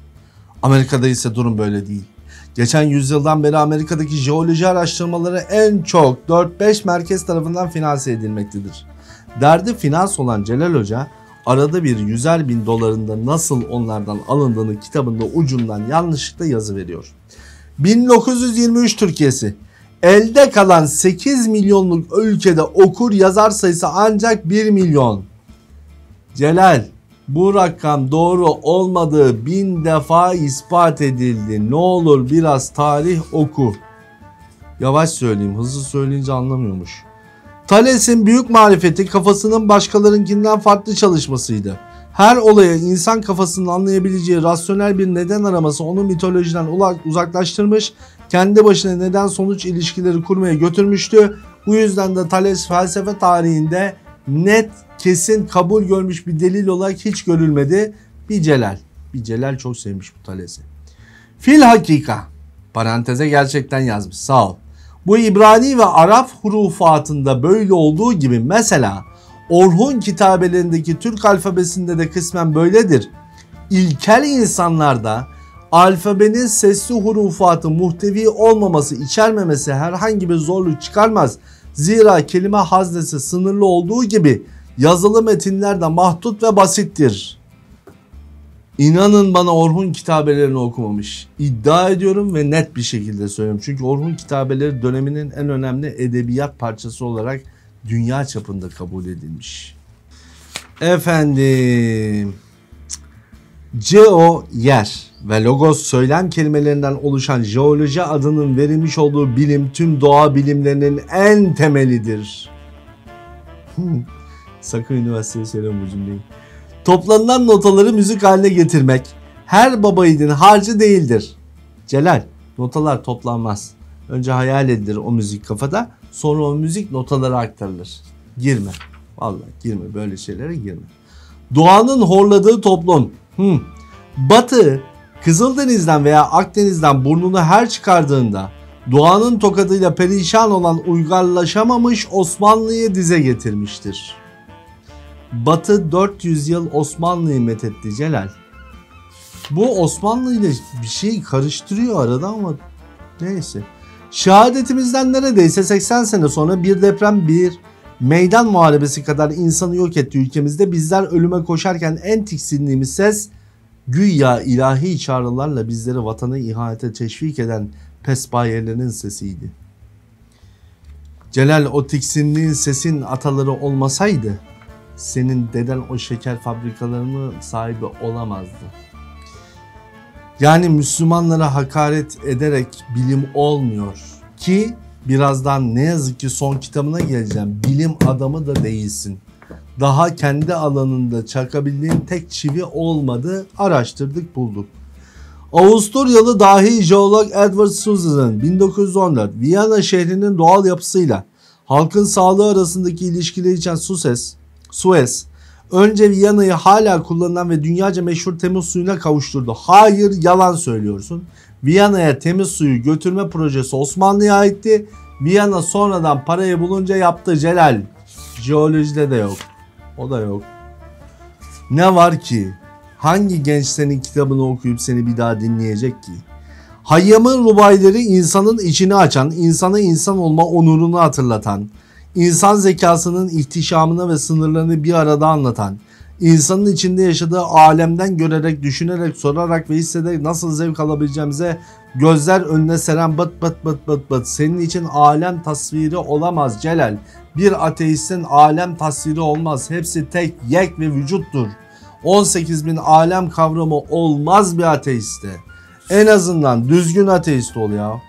Amerika'da ise durum böyle değil. Geçen yüzyıldan beri Amerika'daki jeoloji araştırmaları en çok 4-5 merkez tarafından finanse edilmektedir. Derdi finans olan Celal Hoca arada bir 100'er bin dolarında nasıl onlardan alındığını kitabında ucundan yanlışlıkla yazı veriyor. 1923 Türkiye'si. Elde kalan 8 milyonluk ülkede okur yazar sayısı ancak 1 milyon. Celal, bu rakam doğru olmadığı 1000 defa ispat edildi. Ne olur biraz tarih oku. Yavaş söyleyeyim, hızlı söyleyince anlamıyormuş. Thales'in büyük marifeti kafasının başkalarınkinden farklı çalışmasıydı. Her olaya insan kafasının anlayabileceği rasyonel bir neden araması onu mitolojiden uzaklaştırmış, kendi başına neden sonuç ilişkileri kurmaya götürmüştü. Bu yüzden de Thales felsefe tarihinde net, kesin kabul görmüş bir delil olarak hiç görülmedi. Bir Celal çok sevmiş bu Thales'i. Fil hakika, paranteze gerçekten yazmış, sağ ol. Bu İbrani ve Arap hurufatında böyle olduğu gibi mesela Orhun kitabelerindeki Türk alfabesinde de kısmen böyledir. İlkel insanlarda alfabenin sesli hurufatı muhtevi olmaması, içermemesi herhangi bir zorluk çıkarmaz. Zira kelime haznesi sınırlı olduğu gibi yazılı metinler de mahdut ve basittir. İnanın bana Orhun kitabelerini okumamış. İddia ediyorum ve net bir şekilde söylüyorum. Çünkü Orhun kitabeleri döneminin en önemli edebiyat parçası olarak dünya çapında kabul edilmiş. Efendim, Geo yer ve logos söylem kelimelerinden oluşan jeoloji adının verilmiş olduğu bilim tüm doğa bilimlerinin en temelidir. Sakın üniversiteye söyleme bu cümleyi. Toplanılan notaları müzik haline getirmek her babayiğidin harcı değildir. Celal, notalar toplanmaz. Önce hayal edilir o müzik kafada, sonra o müzik notalara aktarılır. Girme. Vallahi girme, böyle şeylere girme. Doğanın horladığı toplum. Batı, Kızıldeniz'den veya Akdeniz'den burnunu her çıkardığında doğanın tokadıyla perişan olan uygarlaşamamış Osmanlı'yı dize getirmiştir. Batı 400 yıl Osmanlı'yı methetti Celal. Bu Osmanlı ile bir şey karıştırıyor arada ama neyse. Şehadetimizden neredeyse 80 sene sonra bir deprem, bir meydan muharebesi kadar insanı yok etti ülkemizde. Bizler ölüme koşarken en tiksindiğimiz ses güya ilahi çağrılarla bizleri vatana ihanete teşvik eden pesbayelerin sesiydi. Celal, o tiksindiğin sesin ataları olmasaydı senin deden o şeker fabrikalarının sahibi olamazdı. Yani Müslümanlara hakaret ederek bilim olmuyor ki Birazdan ne yazık ki son kitabına geleceğim. Bilim adamı da değilsin. Daha kendi alanında çakabildiğin tek çivi olmadı. Araştırdık, bulduk. Avusturyalı dahi jeolog Edward Suzer'ın 1914 Viyana şehrinin doğal yapısıyla halkın sağlığı arasındaki ilişkileri için Suez önce Viyana'yı hala kullanılan ve dünyaca meşhur temiz suyuna kavuşturdu. Hayır, yalan söylüyorsun. Viyana'ya temiz suyu götürme projesi Osmanlı'ya aitti. Viyana sonradan parayı bulunca yaptı Celal. Jeolojide de yok. O da yok. Ne var ki? Hangi genç senin kitabını okuyup seni bir daha dinleyecek ki? Hayyam'ın rubayları insanın içini açan, insana insan olma onurunu hatırlatan, insan zekasının ihtişamını ve sınırlarını bir arada anlatan, insanın içinde yaşadığı alemden görerek, düşünerek, sorarak ve hissederek nasıl zevk alabileceğimize gözler önüne seren bıt bıt bıt bıt bıt. Senin için alem tasviri olamaz Celal. Bir ateistin alem tasviri olmaz. Hepsi tek, yek ve vücuttur. 18.000 alem kavramı olmaz bir ateiste. En azından düzgün ateist ol ya.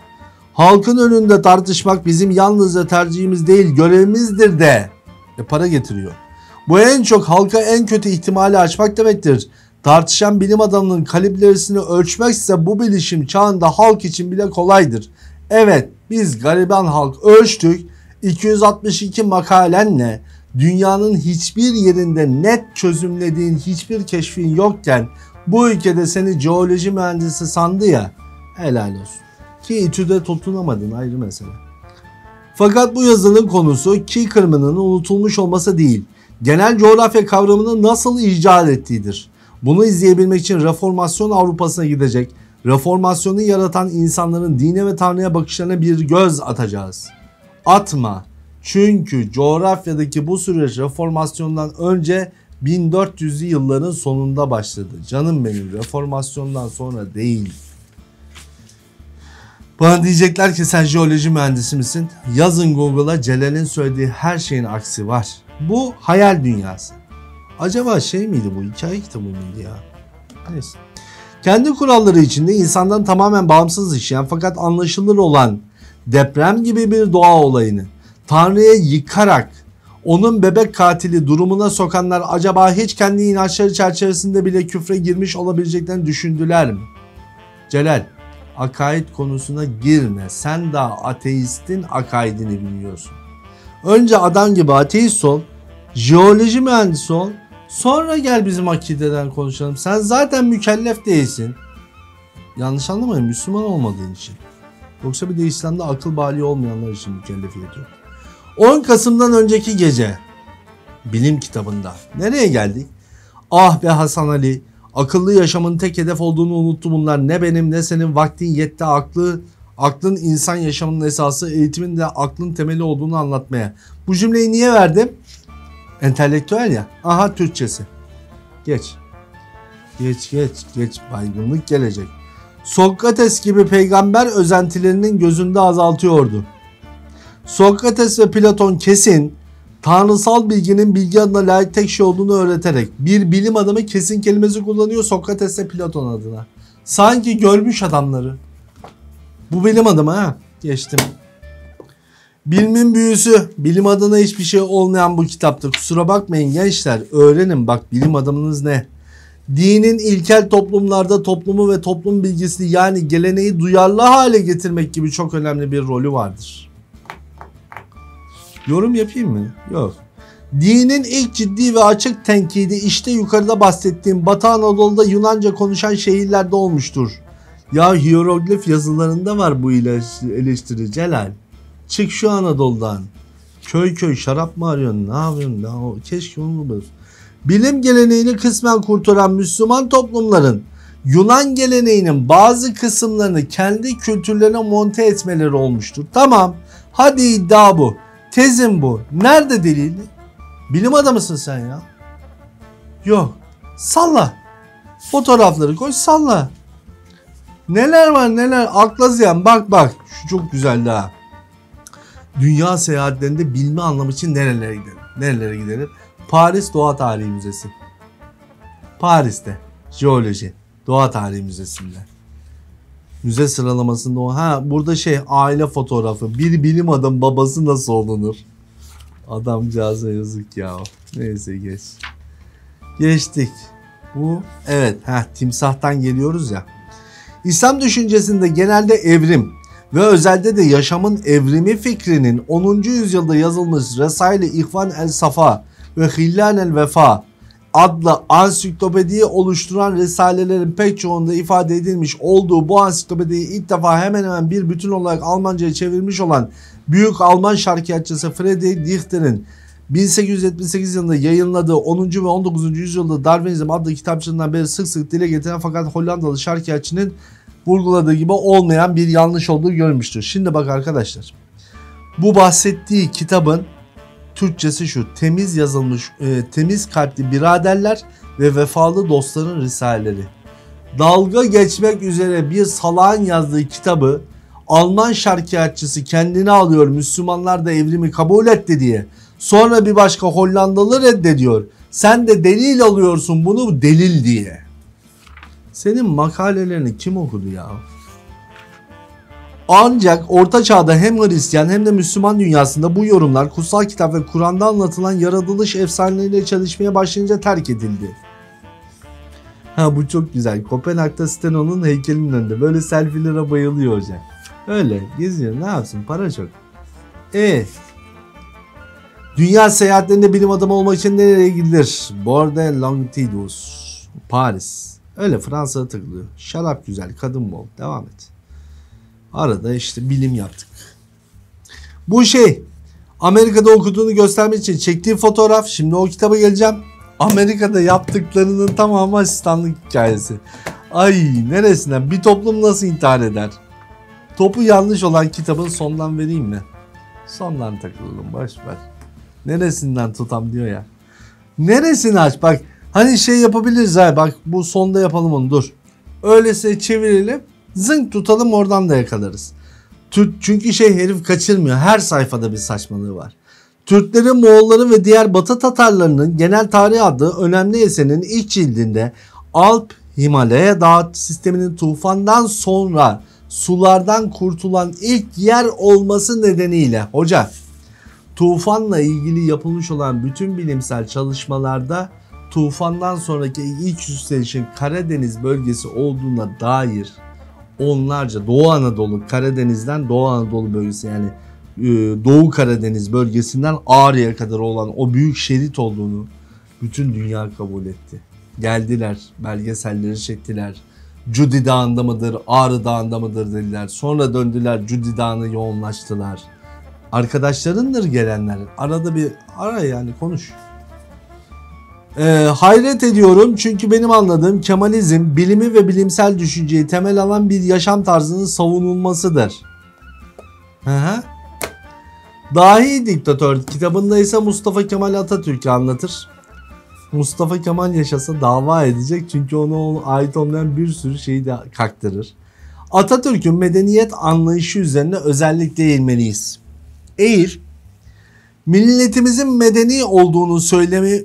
Halkın önünde tartışmak bizim yalnızca tercihimiz değil, görevimizdir de. Para getiriyor. Bu en çok halka en kötü ihtimali açmak demektir. Tartışan bilim adamının kalibresini ölçmek ise bu bilişim çağında halk için bile kolaydır. Evet, biz gariban halk ölçtük. 262 makalenle dünyanın hiçbir yerinde net çözümlediğin hiçbir keşfin yokken bu ülkede seni jeoloji mühendisi sandı ya, helal olsun. Ki İTÜ'de tutunamadın, ayrı mesele. Fakat bu yazının konusu ki kırmının unutulmuş olması değil, genel coğrafya kavramını nasıl icat ettiğidir. Bunu izleyebilmek için Reformasyon Avrupa'sına gidecek, Reformasyonu yaratan insanların dine ve Tanrı'ya bakışlarına bir göz atacağız. Atma. Çünkü coğrafyadaki bu süreç Reformasyon'dan önce 1400'lü yılların sonunda başladı. Canım benim, Reformasyon'dan sonra değil. Bana diyecekler ki sen jeoloji mühendisi misin? Yazın Google'a, Celal'in söylediği her şeyin aksi var. Bu hayal dünyası. Acaba şey miydi bu? Hikaye kitabı mıydı ya? Neyse. Kendi kuralları içinde insandan tamamen bağımsız işleyen fakat anlaşılır olan deprem gibi bir doğa olayını Tanrı'ya yıkarak onun bebek katili durumuna sokanlar acaba hiç kendi inançları çerçevesinde bile küfre girmiş olabileceklerini düşündüler mi? Celal, akaid konusuna girme. Sen daha ateistin akaidini bilmiyorsun. Önce adam gibi ateist ol, jeoloji mühendisi ol, sonra gel bizim akideden konuşalım. Sen zaten mükellef değilsin. Yanlış anlamayın, Müslüman olmadığın için. Yoksa bir de İslam'da akıl bali olmayanlar için mükellefiyet yok. 10 Kasım'dan önceki gece bilim kitabında nereye geldik? Ah be Hasan Ali, akıllı yaşamın tek hedef olduğunu unuttu bunlar. Ne benim ne senin vaktin yetti aklın insan yaşamının esası, eğitimin de aklın temeli olduğunu anlatmaya. Bu cümleyi niye verdim? Entelektüel ya. Aha Türkçesi. Geç. Geç. Baygınlık gelecek. Sokrates gibi peygamber özentilerinin gözünde azaltıyordu. Sokrates ve Platon kesin, tanrısal bilginin bilgi adına layık tek şey olduğunu öğreterek bir bilim adamı kesin kelimesi kullanıyor Sokrates ve Platon adına. Sanki görmüş adamları. Bu bilim adamı ha. Geçtim. Bilimin büyüsü, bilim adına hiçbir şey olmayan bu kitapta. Kusura bakmayın gençler, öğrenin bak bilim adamınız ne? Dinin ilkel toplumlarda toplumu ve toplum bilgisini yani geleneği duyarlı hale getirmek gibi çok önemli bir rolü vardır. Yorum yapayım mı? Yok. Dinin ilk ciddi ve açık tenkidi işte yukarıda bahsettiğim Batı Anadolu'da Yunanca konuşan şehirlerde olmuştur. Ya hieroglif yazılarında var bu eleştiri Celal. Çık şu Anadolu'dan. Köy şarap mı arıyorsun? Ne yapıyorsun? Keşke onu bulursun. Bilim geleneğini kısmen kurtaran Müslüman toplumların Yunan geleneğinin bazı kısımlarını kendi kültürlerine monte etmeleri olmuştur. Tamam. Hadi iddia bu. Tezin bu. Nerede delili? Bilim adamısın sen ya. Yok. Salla. Fotoğrafları koy salla. Neler var neler. Akla ziyan. Bak. Şu çok güzel daha. Dünya seyahatlerinde bilme anlamı için nerelere gidelim? Paris Doğa Tarihi Müzesi. Paris'te. Jeoloji. Doğa Tarihi Müzesi'nde. Müze sıralamasında o. Ha burada aile fotoğrafı. Bir bilim adamı babası nasıl olunur? Adamcağıza yazık ya. Neyse geç. Geçtik. Bu evet timsahtan geliyoruz ya. İslam düşüncesinde genelde evrim ve özelde de yaşamın evrimi fikrinin 10. yüzyılda yazılmış Resail-i İhvan el-Safa ve Hillal el-Vefa adlı ansiklopediyi oluşturan risalelerin pek çoğunda ifade edilmiş olduğu bu ansiklopediyi ilk defa hemen hemen bir bütün olarak Almanca'ya çevirmiş olan büyük Alman şarkiyatçısı Friedrich Dichter'in 1878 yılında yayınladığı 10. ve 19. yüzyılda Darwinizm adlı kitapçığından beri sık sık dile getiren fakat Hollandalı şarkiyatçının vurguladığı gibi olmayan bir yanlış olduğu görmüştür. Şimdi bak arkadaşlar, bu bahsettiği kitabın Türkçesi şu: temiz yazılmış, temiz kalpli biraderler ve vefalı dostların risaleleri. Dalga geçmek üzere bir salağın yazdığı kitabı Alman şarkiyatçısı kendine alıyor, Müslümanlar da evrimi kabul etti diye. Sonra bir başka Hollandalı reddediyor. Sen de delil alıyorsun bunu delil diye. Senin makalelerini kim okudu ya? Ancak Orta Çağ'da hem Hristiyan hem de Müslüman dünyasında bu yorumlar kutsal kitap ve Kur'an'da anlatılan yaratılış efsaneleriyle çalışmaya başlayınca terk edildi. Bu çok güzel. Kopenhag'da Steno'nun heykelinin önünde. Böyle selfielere bayılıyor hocam. Öyle geziyor. Ne yapsın? Para çok. Dünya seyahatlerinde bilim adamı olmak için nereye gidilir? Bordeaux, Longitude, Paris. Öyle Fransa'da takılıyor. Şarap güzel, kadın bol. Devam et. Arada bilim yaptık. Bu Amerika'da okuduğunu göstermek için çektiği fotoğraf. Şimdi o kitaba geleceğim. Amerika'da yaptıklarının tamamı asistanlık hikayesi. Ay neresinden? Bir toplum nasıl intihar eder? Topu yanlış olan kitabın sondan vereyim mi? Sondan takılalım, boş ver. Neresinden tutam diyor ya. Neresini aç bak. Hani yapabiliriz bak bu sonda yapalım onu, dur. Öyleyse çevirelim. Zınk tutalım, oradan da yakalarız. Çünkü herif kaçırmıyor. Her sayfada bir saçmalığı var. Türklerin, Moğolların ve diğer Batı Tatarlarının Genel Tarih adlı önemli eserinin ilk cildinde Alp Himalaya dağ sisteminin tufandan sonra sulardan kurtulan ilk yer olması nedeniyle hoca, tufanla ilgili yapılmış olan bütün bilimsel çalışmalarda tufandan sonraki ilk yükselişin Karadeniz bölgesi olduğuna dair onlarca, Doğu Anadolu, Karadeniz'den Doğu Anadolu bölgesi, yani Doğu Karadeniz bölgesinden Ağrı'ya kadar olan o büyük şerit olduğunu bütün dünya kabul etti. Geldiler, belgeselleri çektiler. Cudi Dağı'nda mıdır, Ağrı Dağı'nda mıdır dediler. Sonra döndüler, Cudi Dağı'na yoğunlaştılar. Arkadaşlarındır gelenler. Arada bir ara, yani konuş. Hayret ediyorum çünkü benim anladığım Kemalizm bilimi ve bilimsel düşünceyi temel alan bir yaşam tarzının savunulmasıdır. Dahi Diktatör kitabında ise Mustafa Kemal Atatürk'ü anlatır. Mustafa Kemal yaşasa dava edecek çünkü ona ait olmayan bir sürü şeyi de kaktırır. Atatürk'ün medeniyet anlayışı üzerine özellikle eğilmeliyiz. Eğer milletimizin medeni olduğunu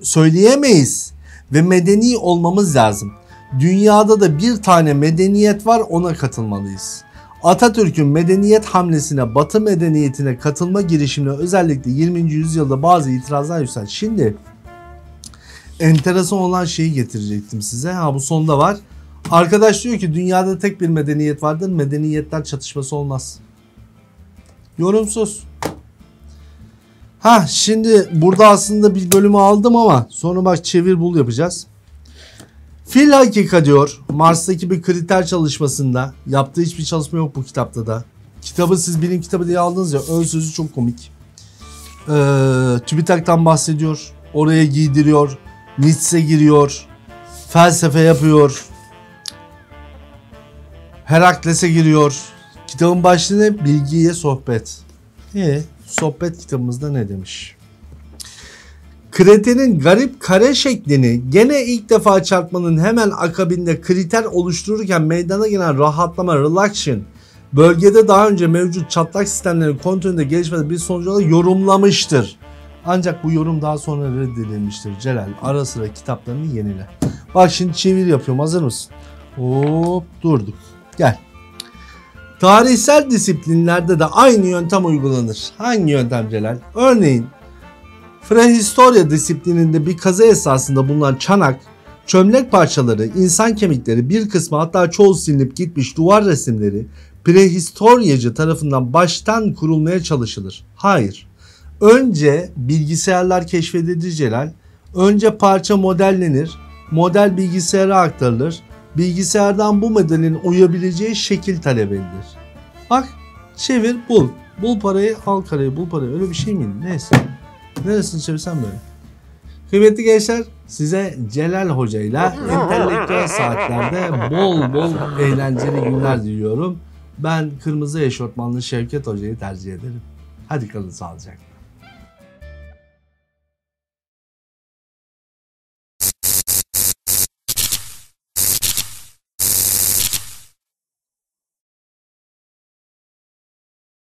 söyleyemeyiz ve medeni olmamız lazım. Dünyada da bir tane medeniyet var, ona katılmalıyız. Atatürk'ün medeniyet hamlesine, Batı medeniyetine katılma girişimine özellikle 20. yüzyılda bazı itirazlar yükseldi. Şimdi enteresan olan şeyi getirecektim size. Bu sonda var. Arkadaş diyor ki dünyada tek bir medeniyet vardır. Medeniyetler çatışması olmaz. Yorumsuz. Şimdi burada aslında bir bölümü aldım ama sonra bak çevir bul yapacağız. Fil hakika diyor, Mars'taki bir kriter çalışmasında, yaptığı hiçbir çalışma yok bu kitapta da. Kitabı siz bilim kitabı diye aldınız ya, ön sözü çok komik. TÜBİTAK'tan bahsediyor, oraya giydiriyor, Nietzsche giriyor, felsefe yapıyor, Herakles'e giriyor. Kitabın başlığı ne? Bilgiye sohbet. Sohbet kitabımızda ne demiş? Kraterin garip kare şeklini gene ilk defa çarpmanın hemen akabinde kriter oluştururken meydana gelen rahatlama, relaxation, bölgede daha önce mevcut çatlak sistemlerin kontrolünde gelişmede bir sonuç olarak yorumlamıştır. Ancak bu yorum daha sonra reddedilmiştir. Celal, ara sıra kitaplarını yenile. Bak şimdi çevir yapıyorum, hazır mısın? Hop, durduk. Gel. Tarihsel disiplinlerde de aynı yöntem uygulanır. Hangi yöntem Celal? Örneğin Prehistorya disiplininde bir kazı esasında bulunan çanak, çömlek parçaları, insan kemikleri, bir kısmı hatta çoğu silinip gitmiş duvar resimleri prehistoryacı tarafından baştan kurulmaya çalışılır. Hayır. Önce bilgisayarlar keşfedilir Celal. Önce parça modellenir. Model bilgisayara aktarılır. Bilgisayardan bu modelin uyabileceği şekil talep edilir. Bak, çevir, bul. Bul parayı, al karayı, bul parayı. Öyle bir şey miydi? Neyse. Neresini çevirsen böyle. Kıymetli gençler, size Celal Hoca ile entelektüel saatlerde bol bol eğlenceli günler diliyorum. Ben kırmızı eşortmanlı Şevket Hoca'yı tercih ederim. Hadi kalın sağlıcakla.